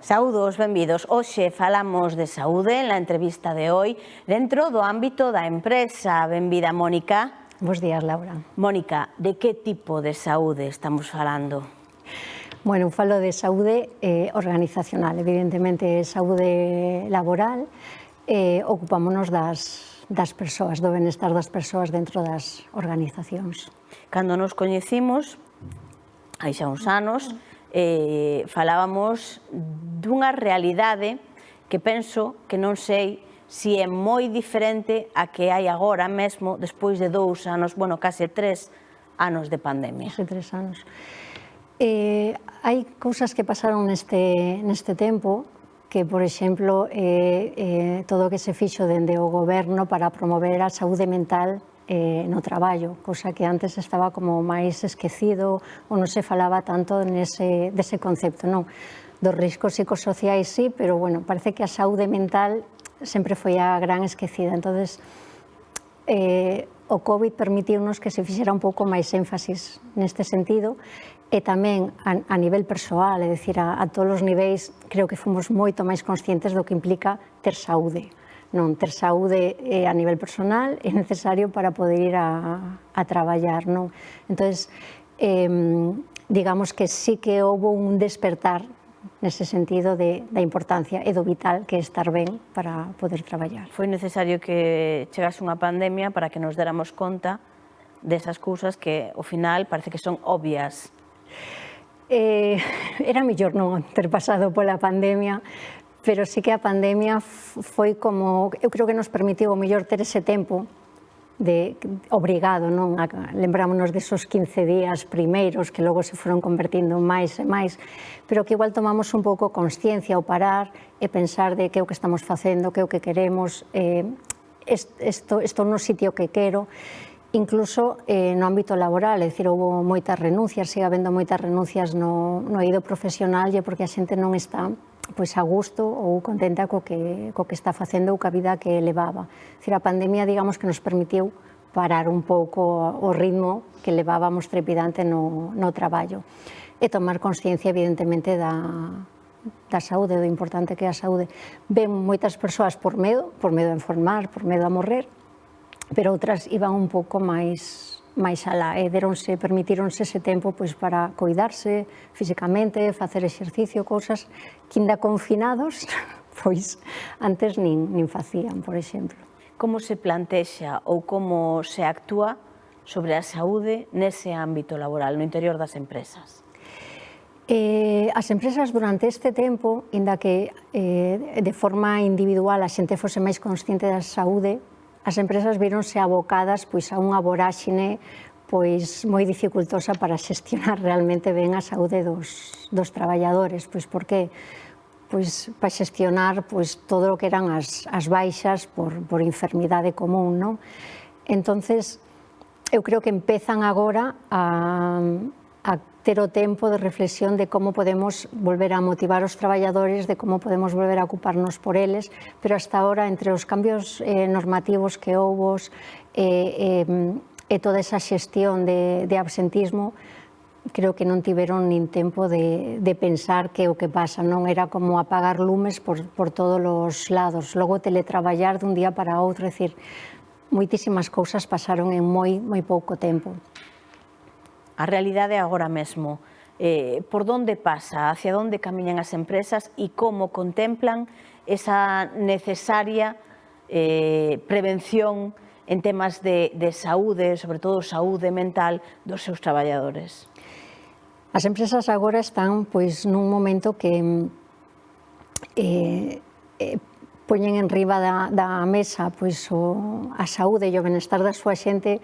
Saúdos, benvidos. Hoxe falamos de saúde en la entrevista de hoy dentro do ámbito da empresa. Benvida, Mónica. Bos días, Laura. Mónica, de que tipo de saúde estamos falando? Bueno, falo de saúde organizacional, evidentemente saúde laboral, ocupámonos das persoas, do benestar das persoas dentro das organizacións. Cando nos coñecimos, hai xa uns anos, falábamos dunha realidade que penso que non sei se é moi diferente a que hai agora mesmo, despois de 2 anos, bueno, case 3 anos de pandemia. Case 3 anos. Hai cousas que pasaron neste tempo que, por exemplo, todo o que se fixo dende o goberno para promover a saúde mental no traballo, cousa que antes estaba como máis esquecido ou non se falaba tanto dese concepto, non? Dos riscos psicosociais sí, pero bueno, parece que a saúde mental sempre foi a gran esquecida. Entonces, o COVID permitiunos que se fixera un pouco máis énfasis neste sentido e tamén a nivel persoal, é dicir, a todos os niveis, creo que fomos moito máis conscientes do que implica ter saúde. Non, ter saúde a nivel personal é necesario para poder ir a traballar, non? Entón, digamos que sí que houve un despertar nese sentido da importancia e do vital que é estar ben para poder traballar. Foi necesario que chegase unha pandemia para que nos déramos conta desas cousas que, ao final, parece que son obvias. Era mellor non ter pasado pola pandemia, pero sí que a pandemia foi como, eu creo que nos permitiu o mellor ter ese tempo obrigado, non? Lembrámonos desos 15 días primeiros que logo se foron convertindo máis e máis, pero que igual tomamos un pouco consciencia ao parar e pensar de que é o que estamos facendo, que é o que queremos, estou no sitio que quero, incluso no ámbito laboral, é dicir, houve moitas renuncias, sigue habendo moitas renuncias no eido profesional e porque a xente non está pois a gusto ou contenta co que está facendo ou coa vida que levaba. A pandemia, digamos, que nos permitiu parar un pouco o ritmo que levábamos trepidante no traballo e tomar consciencia, evidentemente, da saúde, do importante que é a saúde. Ven moitas persoas por medo a enfermar, por medo a morrer, pero outras iban un pouco máis alá e permitíronse ese tempo para cuidarse físicamente, facer exercicio, cousas que ainda confinados pois antes nin facían, por exemplo. Como se plantexa ou como se actúa sobre a saúde nese ámbito laboral, no interior das empresas? As empresas durante este tempo, inda que de forma individual a xente fose máis consciente da saúde, as empresas víronse abocadas a unha voráxine moi dificultosa para xestionar realmente ben a saúde dos traballadores. Por que? Para xestionar todo o que eran as baixas por enfermidade común, non? Entonces, eu creo que empezan agora a ter o tempo de reflexión de como podemos volver a motivar os traballadores, de como podemos volver a ocuparnos por eles, pero hasta ahora, entre os cambios normativos que houve e toda esa xestión de absentismo, creo que non tiveron nin tempo de pensar que o que pasa non era como apagar lumes por todos os lados. Logo, teletraballar dun día para outro, é dicir, moitísimas cousas pasaron en moi pouco tempo. A realidade agora mesmo, por onde pasa, hacia onde camiñan as empresas e como contemplan esa necesaria prevención en temas de saúde, sobre todo saúde mental dos seus traballadores? As empresas agora están nun momento que poñen en riba da mesa a saúde e o benestar da súa xente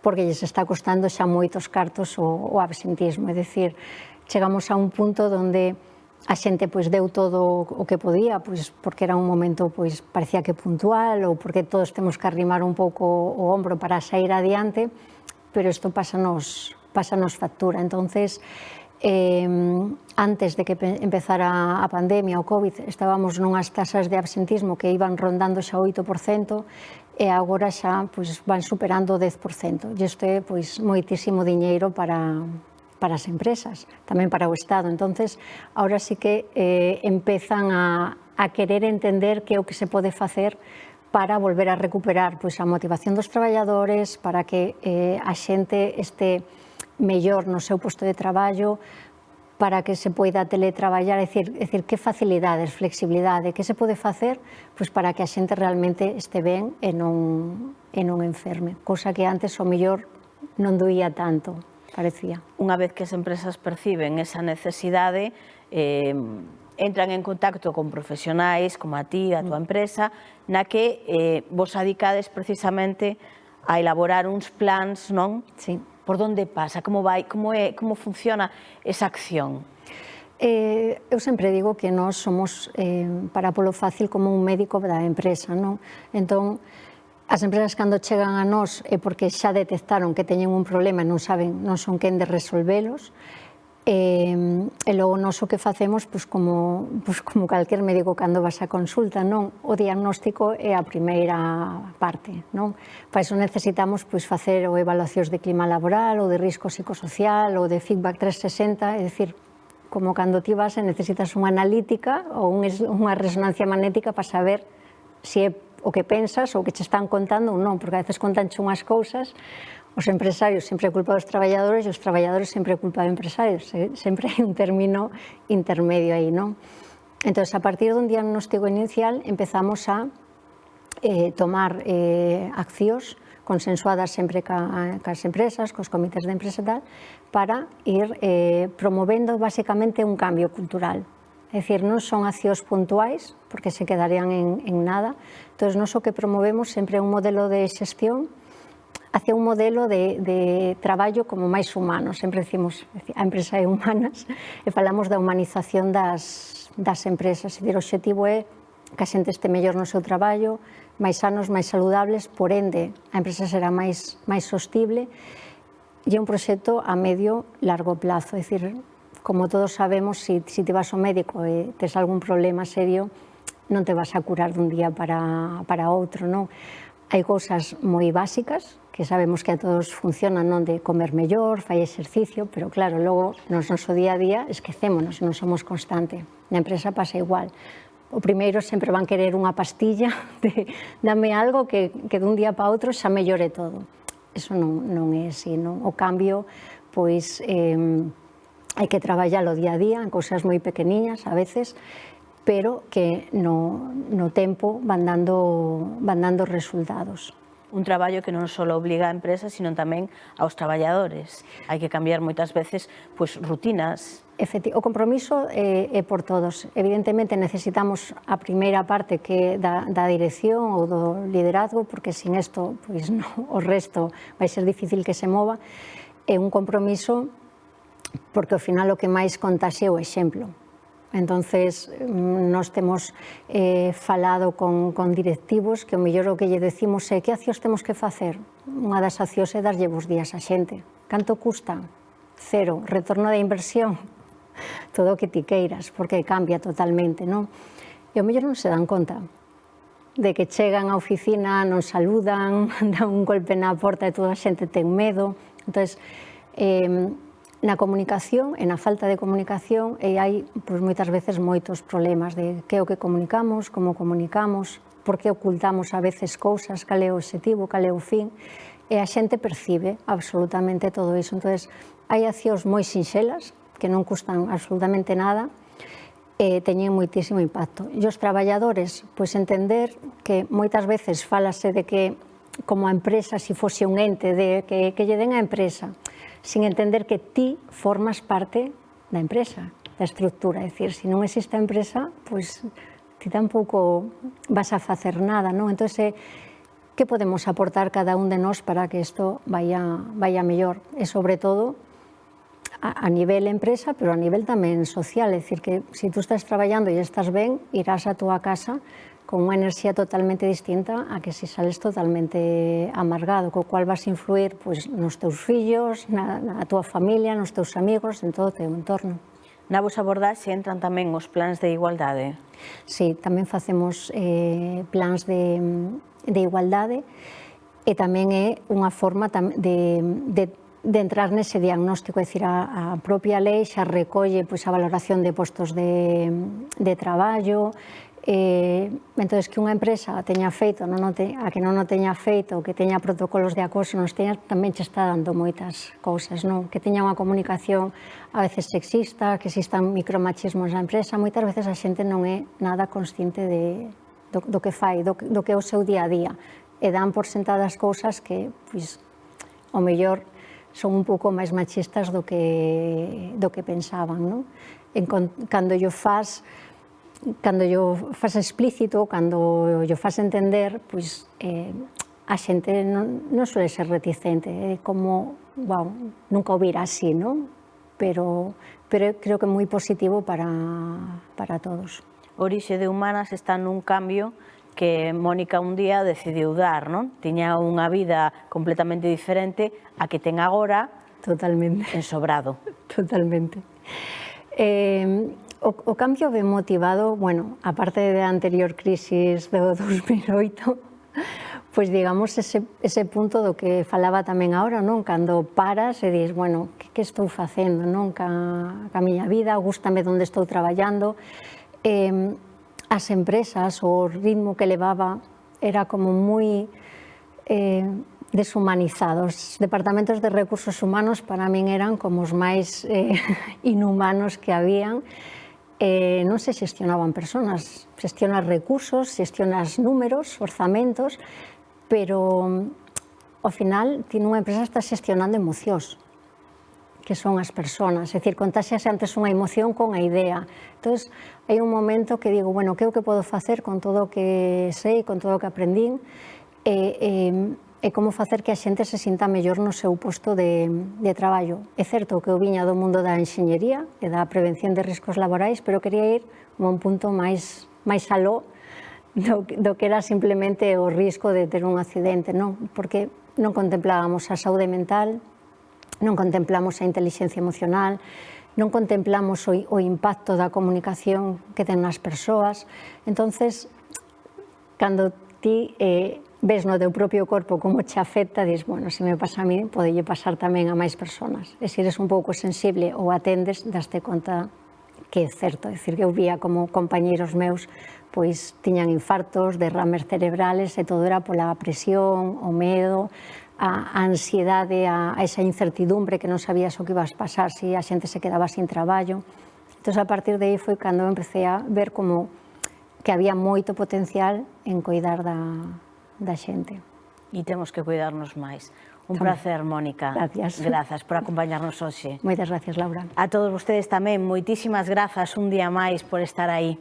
porque lles está costando xa moitos cartos o absentismo. É dicir, chegamos a un punto onde a xente deu todo o que podía, porque era un momento parecía que puntual ou porque todos temos que arrimar un pouco o ombro para sair adiante, pero isto pásanos factura. Entonces, antes de que empezara a pandemia, o COVID, estábamos nunhas tasas de absentismo que iban rondando xa o 8%, e agora xa van superando o 10%. E isto é moitísimo diñeiro para para as empresas, tamén para o Estado. Entonces, ahora sí que empezan a querer entender que é o que se pode facer para volver a recuperar a motivación dos traballadores, para que a xente este mellor no seu posto de traballo, para que se poida teletraballar, é dicir, que facilidades, flexibilidade, que se pode facer para que a xente realmente este ben e non enferme, cousa que antes o mellor non doía tanto, parecía. Unha vez que as empresas perciben esa necesidade, entran en contacto con profesionais como a ti, a tua empresa, na que vos adicades precisamente a elaborar uns plans, non? Sí. Por onde pasa? Como funciona esa acción? Eu sempre digo que nós somos, para polo fácil, como un médico da empresa, non? Entón, as empresas cando chegan a nós é porque xa detectaron que teñen un problema e non son quen de resolvelos, e logo nós o que facemos, como calquer médico cando vas a consulta, non? O diagnóstico é a primeira parte, non? Para iso necesitamos facer ou evaluacións de clima laboral, ou de risco psicosocial, ou de feedback 360, é dicir, como cando ti vas e necesitas unha analítica ou unha resonancia magnética para saber se é o que pensas ou o que che están contando ou non, porque a veces contanche unhas cousas. Os empresarios sempre é culpa dos traballadores e os traballadores sempre é culpa dos empresarios. Sempre hai un término intermedio aí, non? Entón, a partir dun diagnóstico inicial empezamos a tomar accións consensuadas sempre cas empresas, cos comités de empresa e tal, para ir promovendo basicamente un cambio cultural. É dicir, non son accións puntuais, porque se quedarían en nada. Entón, nós o que promovemos sempre é un modelo de xestión hacia un modelo de traballo como máis humano. Sempre decimos, a empresa é humanas, e falamos da humanización das empresas. O obxectivo é que a xente este mellor no seu traballo, máis sanos, máis saludables, por ende, a empresa será máis sostible, e é un proxecto a medio largo plazo. É dicir, como todos sabemos, se te vas ao médico e tes algún problema serio, non te vas a curar dun día para outro, non? Hai cousas moi básicas, que sabemos que a todos funcionan, non, de comer mellor, fai exercicio, pero claro, logo no noso día a día esquecémonos, non somos constante. Na empresa pasa igual. O primeiro sempre van querer unha pastilla de dame algo que dun día para outro xa mellore todo. Eso non é así, non? O cambio, pois, hai que traballalo día a día en cousas moi pequeniñas a veces, pero que no tempo van dando resultados. Un traballo que non só obliga a empresa, sino tamén aos traballadores. Hai que cambiar moitas veces rutinas. O compromiso é por todos. Evidentemente necesitamos a primeira parte que da dirección ou do liderazgo, porque sin isto o resto vai ser difícil que se mova. É un compromiso porque ao final o que máis contaxe é o exemplo. Entonces, nós temos falado con directivos que o mellor o que lle decimos é que accións temos que facer. Unha das accións é darlle bons días a xente. Canto custa? 0. Retorno da inversión? Todo o que ti queiras, porque cambia totalmente, non? E o mellor non se dan conta de que chegan á oficina, non saludan, dan un golpe na porta e toda a xente ten medo. Entón, na comunicación e na falta de comunicación hai moitas veces moitos problemas de que é o que comunicamos, como comunicamos, por que ocultamos a veces cousas, cal é o obxectivo, cal é o fin, e a xente percibe absolutamente todo iso. Entón, hai accións moi sinxelas que non custan absolutamente nada e teñen moitísimo impacto. E os traballadores, pois entender que moitas veces falase de que como a empresa, se fose un ente, de que lle den a empresa, sin entender que ti formas parte da empresa, da estructura. É dicir, se non existe a empresa, pois ti tampouco vas a facer nada, non? Entón, que podemos aportar cada un de nós para que isto vaya mellor? E, sobre todo, a nivel empresa, pero a nivel tamén social. É dicir, que se tú estás traballando e estás ben, irás a túa casa con unha enerxía totalmente distinta a que se sales totalmente amargado, co cual vas a influir nos teus fillos, na túa familia, nos teus amigos, en todo o teu entorno. Na vosa abordaxe entran tamén os plans de igualdade? Sí, tamén facemos plans de igualdade e tamén é unha forma de de entrar nese diagnóstico, é dicir, a propia lei xa recolle pois, a valoración de postos de traballo, entón, que unha empresa teña feito, a que non o teña feito, que teña protocolos de acoso, tamén che está dando moitas cousas, non? Que teña unha comunicación a veces sexista, que existan micromachismos na empresa, moitas veces a xente non é nada consciente do que fai, do que é o seu día a día, e dan por sentadas cousas que, pois, ao mellor son un pouco máis machistas do que pensaban, non? Cando yo faz explícito, cando yo faz entender, pois a xente non suele ser reticente, é como, wow, nunca o vira así, non? Pero creo que é moi positivo para todos. Orixe de Humanas está nun cambio que Mónica un día decidiu dar, non? Tiña unha vida completamente diferente a que ten agora. Totalmente. En Sobrado. Totalmente. O cambio ben motivado, bueno, aparte da anterior crisis do 2008, pois digamos ese punto do que falaba tamén agora, non? Cando paras e dis, bueno, que estou facendo, non? Ca miña vida, gústame onde estou traballando. As empresas, o ritmo que levaba era como moi deshumanizados. Os departamentos de recursos humanos para min eran como os máis inhumanos que habían. Non se xestionaban personas, xestionas recursos, xestionas números, orzamentos, pero ao final ti nunha empresa estás xestionando emocións, que son as persoas, é dicir, contaxiase antes unha emoción con a idea. Entón, hai un momento que digo, bueno, que é o que podo facer con todo o que sei, con todo o que aprendín, e como facer que a xente se sinta mellor no seu posto de traballo. É certo que eu viña do mundo da enxeñería e da prevención de riscos laborais, pero quería ir a un punto máis aló do que era simplemente o risco de ter un accidente, non? Porque non contemplábamos a saúde mental, non contemplamos a inteligencia emocional, non contemplamos o impacto da comunicación que ten nas persoas. Entonces, cando ti ves no teu propio corpo como che afecta, dis, bueno, se me pasa a mí, podelle pasar tamén a máis persoas. E se eres un pouco sensible ou atendes, daste conta que é certo. É dicir, que eu vía como compañeiros meus pois tiñan infartos, derrames cerebrales, e todo era pola presión, o medo, a ansiedade, a esa incertidumbre que non sabías o que ibas pasar, se a xente se quedaba sin traballo. Entón, a partir de aí foi cando empecé a ver como que había moito potencial en cuidar da xente. E temos que cuidarnos máis. Un placer, Mónica. Gracias. Grazas por acompañarnos hoxe. Moitas gracias, Laura. A todos vostedes tamén, moitísimas grazas un día máis por estar aí.